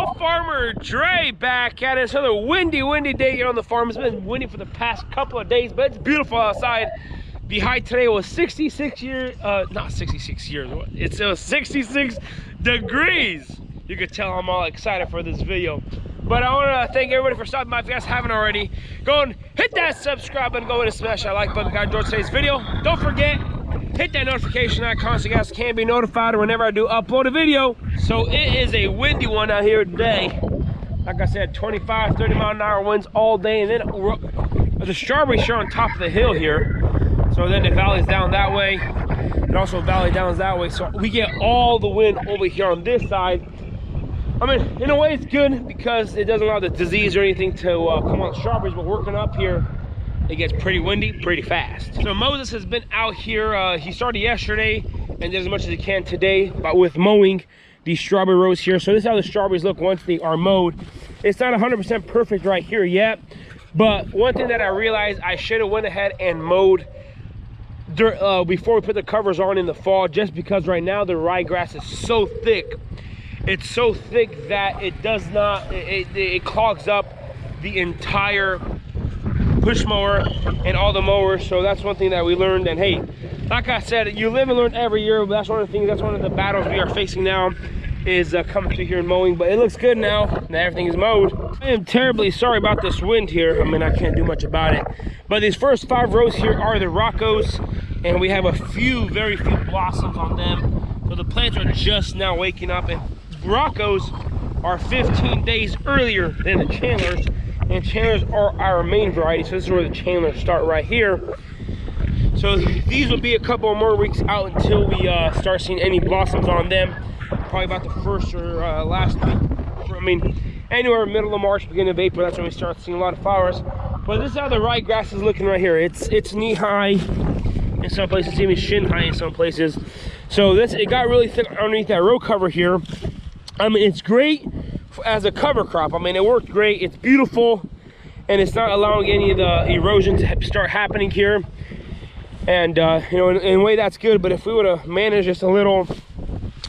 Yo, Farmer Dre back at it. It's another windy day here on the farm. It's been windy for the past couple of days, but it's beautiful outside. The high today was 66 years, not 66 years, it's 66 degrees. You could tell I'm all excited for this video. But I want to thank everybody for stopping by. If you guys haven't already, go and hit that subscribe button, go and smash that like button if you guys enjoyed today's video. Don't forget, hit that notification icon so you guys can be notified whenever I do upload a video. So it is a windy one out here today. Like I said, 25, 30 mile an hour winds all day. And then the strawberries here on top of the hill here. So then the valley's down that way. And also valley down that way. So we get all the wind over here on this side. I mean, in a way it's good because it doesn't allow the disease or anything to come on the strawberries. But working up here, it gets pretty windy pretty fast. So Moses has been out here. He started yesterday and did as much as he can today with mowing these strawberry rows here. So this is how the strawberries look once they are mowed. It's not 100% perfect right here yet, but one thing that I realized, I should have went ahead and mowed before we put the covers on in the fall, just because right now the ryegrass is so thick. It's so thick that it does not, it clogs up the entire push mower and all the mowers. So that's one thing that we learned. And hey, like I said, you live and learn every year, but that's one of the things, that's one of the battles we are facing now, is coming through here and mowing. But it looks good now that everything is mowed. I am terribly sorry about this wind here. I mean, I can't do much about it, but these first 5 rows here are the Roccos, and we have a few, very few blossoms on them. So the plants are just now waking up, and Roccos are 15 days earlier than the Chandlers. And Chandlers are our main variety, so this is where the Chandlers start right here. So these will be a couple more weeks out until we start seeing any blossoms on them. Probably about the first or last week. I mean, anywhere middle of March, beginning of April, that's when we start seeing a lot of flowers. But this is how the ryegrass is looking right here. It's knee high in some places, even shin high in some places. So it got really thick underneath that row cover here. I mean, it's great as a cover crop. I mean, it worked great. It's beautiful, and it's not allowing any of the erosion to start happening here. And you know, in a way that's good. But if we would have managed just a little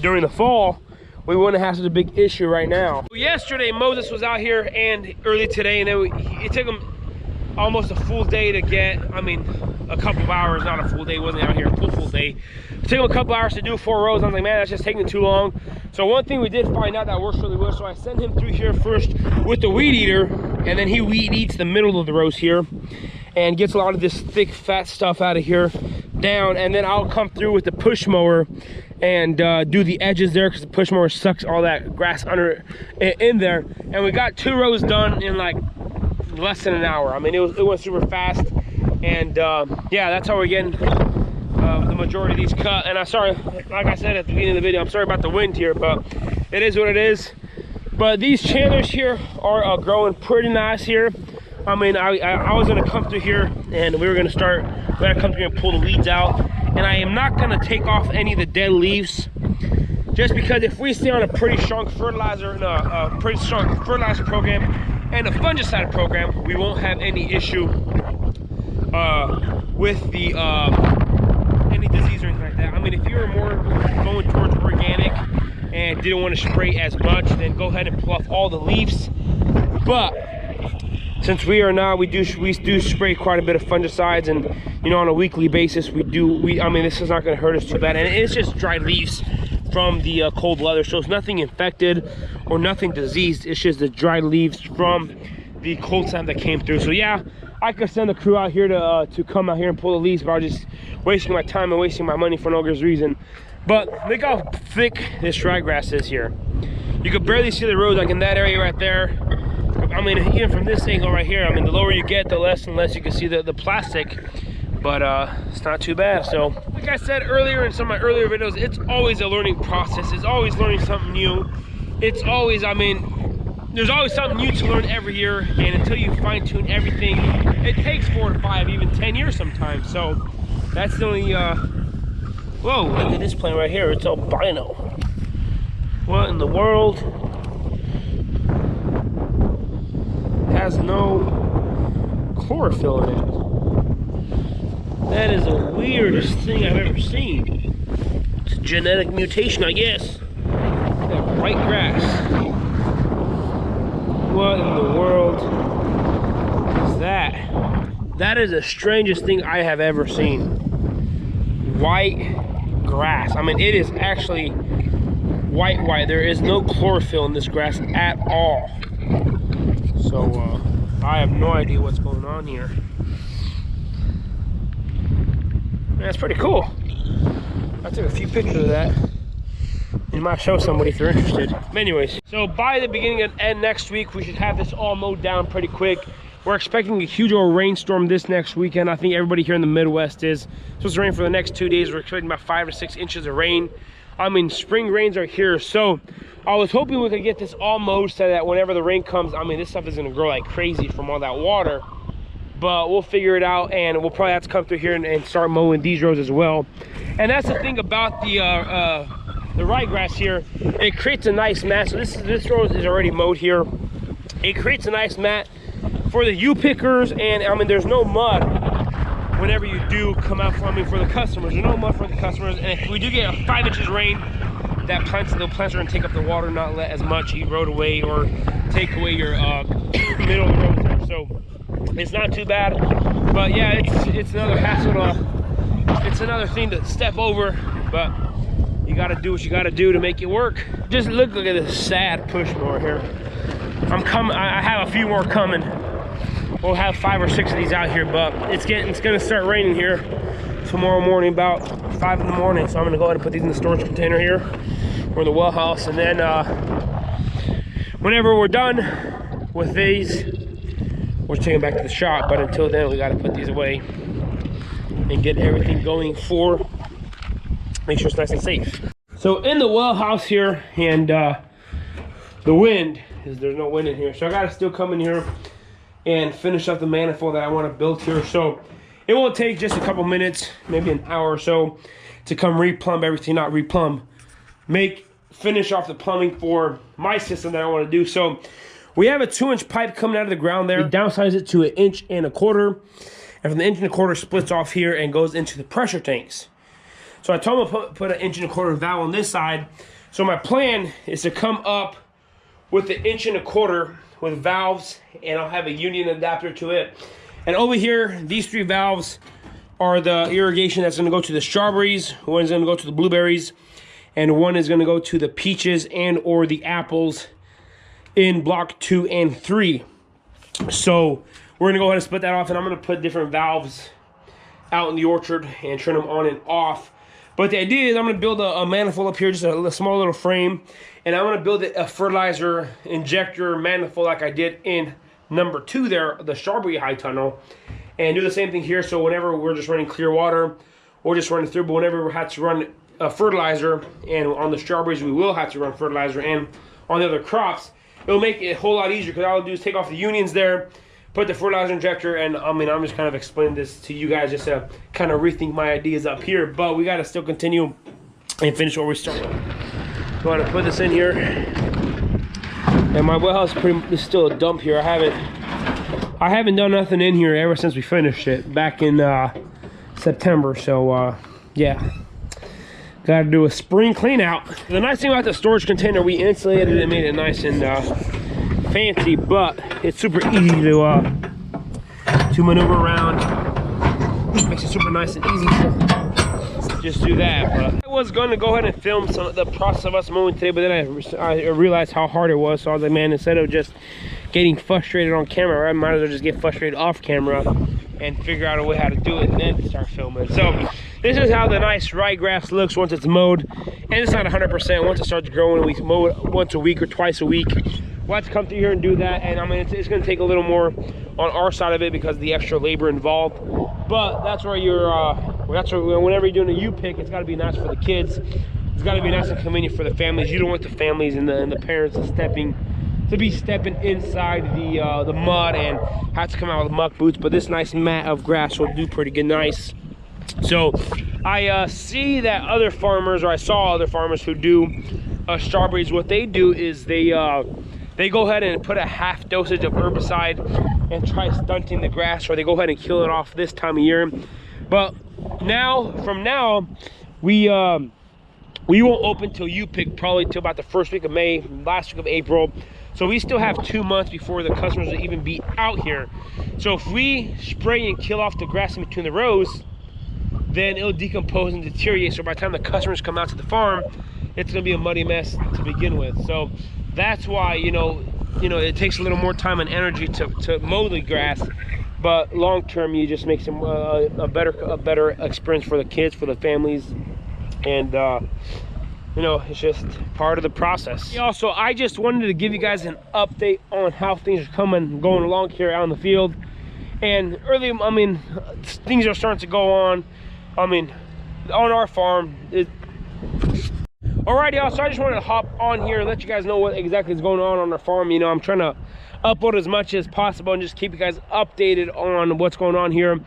during the fall, we wouldn't have such a big issue right now. Yesterday Moses was out here, and early today, and it took him almost a full day to get, I mean, a couple of hours, not a full day, wasn't out here a full day. It took him a couple hours to do 4 rows. I was like, man, that's just taking too long. So one thing we did find out that works really well, so I sent him through here first with the weed eater, and then he weed eats the middle of the rows here and gets a lot of this thick fat stuff out of here down, and then I'll come through with the push mower and do the edges there, because the push mower sucks all that grass under in there. And we got 2 rows done in like less than an hour. I mean, it went super fast. And yeah, that's how we're getting the majority of these cut. And I'm sorry, like I said at the beginning of the video, I'm sorry about the wind here, but it is what it is. But these Chandlers here are growing pretty nice here. I mean, I was gonna come through here, and we're gonna come through and pull the weeds out. And I am not gonna take off any of the dead leaves, just because if we stay on a pretty strong fertilizer and a pretty strong fertilizer program and a fungicide program, we won't have any issue with the any disease or anything like that. I mean, if you're more going towards organic and didn't want to spray as much, then go ahead and pull off all the leaves. But since we are not, we do spray quite a bit of fungicides, and you know, on a weekly basis I mean, this is not going to hurt us too bad, and it's just dried leaves from the cold weather, so it's nothing infected or nothing diseased. It's just the dried leaves from the cold snap that came through. So yeah, I could send the crew out here to come out here and pull the leaves, but I was just wasting my time and wasting my money for no good reason. But look how thick this ryegrass is here. You could barely see the rows, like in that area right there. I mean, even from this angle right here, I mean, the lower you get, the less and less you can see the plastic. But it's not too bad. So like I said earlier in some of my earlier videos, it's always a learning process. It's always learning something new. It's always, I mean, there's always something new to learn every year, and until you fine-tune everything, it takes 4 to 5, even 10 years sometimes. So that's the only whoa, look at this plant right here. It's albino. What in the world? Has no chlorophyll in it. That is the weirdest thing I've ever seen. It's a genetic mutation, I guess. That white grass. That is the strangest thing I have ever seen. White grass. I mean, it is actually white. There is no chlorophyll in this grass at all. So I have no idea what's going on here. That's pretty cool. I took a few pictures of that. You might show somebody if they're interested. But anyways, so by the beginning and end next week, we should have this all mowed down pretty quick. We're expecting a huge old rainstorm this next weekend. I think everybody here in the Midwest is. It's supposed to rain for the next 2 days. We're expecting about 5 to 6 inches of rain. I mean, spring rains are here. So I was hoping we could get this all mowed so that whenever the rain comes, I mean, this stuff is gonna grow like crazy from all that water. But we'll figure it out, and we'll probably have to come through here and start mowing these rows as well. And that's the thing about the ryegrass here. It creates a nice mat. So this row is already mowed here. It creates a nice mat for the U-pickers, and I mean, there's no mud whenever you do come out from, I mean, for the customers. There's no mud for the customers, and if we do get 5 inches rain, the plants are gonna take up the water, not let as much erode away or take away your middle of the road there. So it's not too bad, but yeah, it's another hassle it's another thing to step over, but you got to do what you got to do to make it work. Just look at this sad push mower here. I have a few more coming. We'll have 5 or 6 of these out here, but it's gonna start raining here tomorrow morning about 5 in the morning. So I'm gonna go ahead and put these in the storage container here or the well house, and then whenever we're done with these, we'll take them back to the shop. But until then, we got to put these away and get everything going for make sure it's nice and safe. So in the well house here, and the wind is, there's no wind in here, so I gotta still come in here and finish up the manifold that I want to build here. So it will take just a couple minutes, maybe an hour or so, to come replumb everything, not replumb, finish off the plumbing for my system that I want to do. So we have a 2-inch pipe coming out of the ground there. We downsize it to 1 1/4 inches, and from the 1 1/4 inches splits off here and goes into the pressure tanks. So I told him to put an 1 1/4 inch valve on this side. So my plan is to come up with the 1 1/4 inch with valves, and I'll have a union adapter to it. And over here, these 3 valves are the irrigation that's gonna go to the strawberries, one is gonna go to the blueberries, and one is gonna go to the peaches and or the apples in block 2 and 3. So we're gonna go ahead and split that off, and I'm gonna put different valves out in the orchard and turn them on and off. But the idea is I'm gonna build a manifold up here, just a small little frame, and I'm gonna build a fertilizer injector manifold like I did in number 2 there, the strawberry high tunnel, and do the same thing here. So whenever we're just running clear water or just running through, but whenever we have to run a fertilizer, and on the strawberries we will have to run fertilizer, and on the other crops, it'll make it a whole lot easier, because all I'll do is take off the unions there, put the fertilizer injector, and I mean, I'm just kind of explaining this to you guys just to kind of rethink my ideas up here. But we got to still continue and finish what we started. Go ahead and put this in here. And my well house is still a dump here. I haven't done nothing in here ever since we finished it back in September. So yeah, got to do a spring clean out. The nice thing about the storage container, we insulated it and made it nice and fancy, but it's super easy to maneuver around. Makes it super nice and easy to just do that. But I was going to go ahead and film some of the process of us mowing today, but then I realized how hard it was. So I was like, man, instead of just getting frustrated on camera, I might as well just get frustrated off camera and figure out a way how to do it and then start filming. So this is how the nice ryegrass looks once it's mowed, and it's not 100%. Once it starts growing, we mow it once a week or twice a week. We'll have to come through here and do that, and I mean, it's going to take a little more on our side of it because of the extra labor involved. But that's where whenever you're doing a U-pick, it's got to be nice for the kids. It's got to be nice and convenient for the families. You don't want the families and the parents to be stepping inside the mud and have to come out with muck boots. But this nice mat of grass will do pretty good, nice. So I see that other farmers, or I saw other farmers who do strawberries. What they do is they go ahead and put a half dosage of herbicide and try stunting the grass, or they go ahead and kill it off this time of year. But from now, we won't open till U-pick probably till about the 1st week of May, last week of April. So we still have 2 months before the customers will even be out here. So if we spray and kill off the grass in between the rows, then it'll decompose and deteriorate. So by the time the customers come out to the farm, it's gonna be a muddy mess to begin with. So that's why, you know, it takes a little more time and energy to mow the grass, but long term, you just make some a better experience for the kids, for the families, and you know, it's just part of the process. Also, I just wanted to give you guys an update on how things are going along here out in the field. And early, I mean, things are starting to go on. I mean, on our farm. Alright, y'all, so I just wanted to hop on here and let you guys know what exactly is going on our farm. You know, I'm trying to upload as much as possible and just keep you guys updated on what's going on here.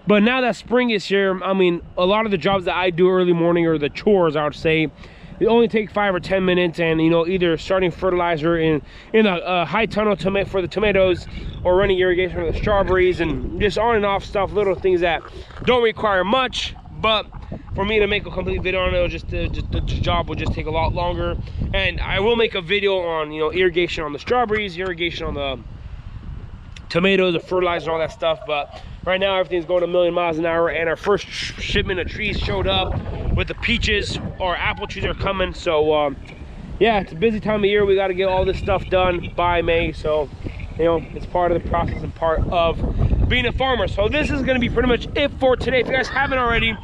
But now that spring is here, I mean, a lot of the jobs that I do early morning, or the chores, I would say, they only take 5 or 10 minutes, and you know, either starting fertilizer in a high tunnel for the tomatoes, or running irrigation for the strawberries, and just on and off stuff, little things that don't require much. But for me to make a complete video on it, the job will just take a lot longer. And I will make a video on, you know, irrigation on the strawberries, irrigation on the tomatoes, the fertilizer, all that stuff. But right now everything's going a million miles an hour, and our first shipment of trees showed up with the peaches, or apple trees are coming. So yeah, it's a busy time of year. We got to get all this stuff done by May. So, you know, it's part of the process and part of being a farmer. So this is going to be pretty much it for today. If you guys haven't already,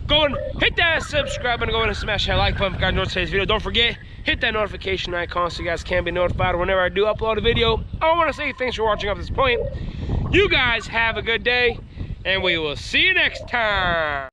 go and hit that subscribe button, go ahead and smash that like button if you guys enjoyed today's video. Don't forget, hit that notification icon so you guys can be notified whenever I do upload a video. I want to say thanks for watching up to this point. You guys have a good day, and we will see you next time.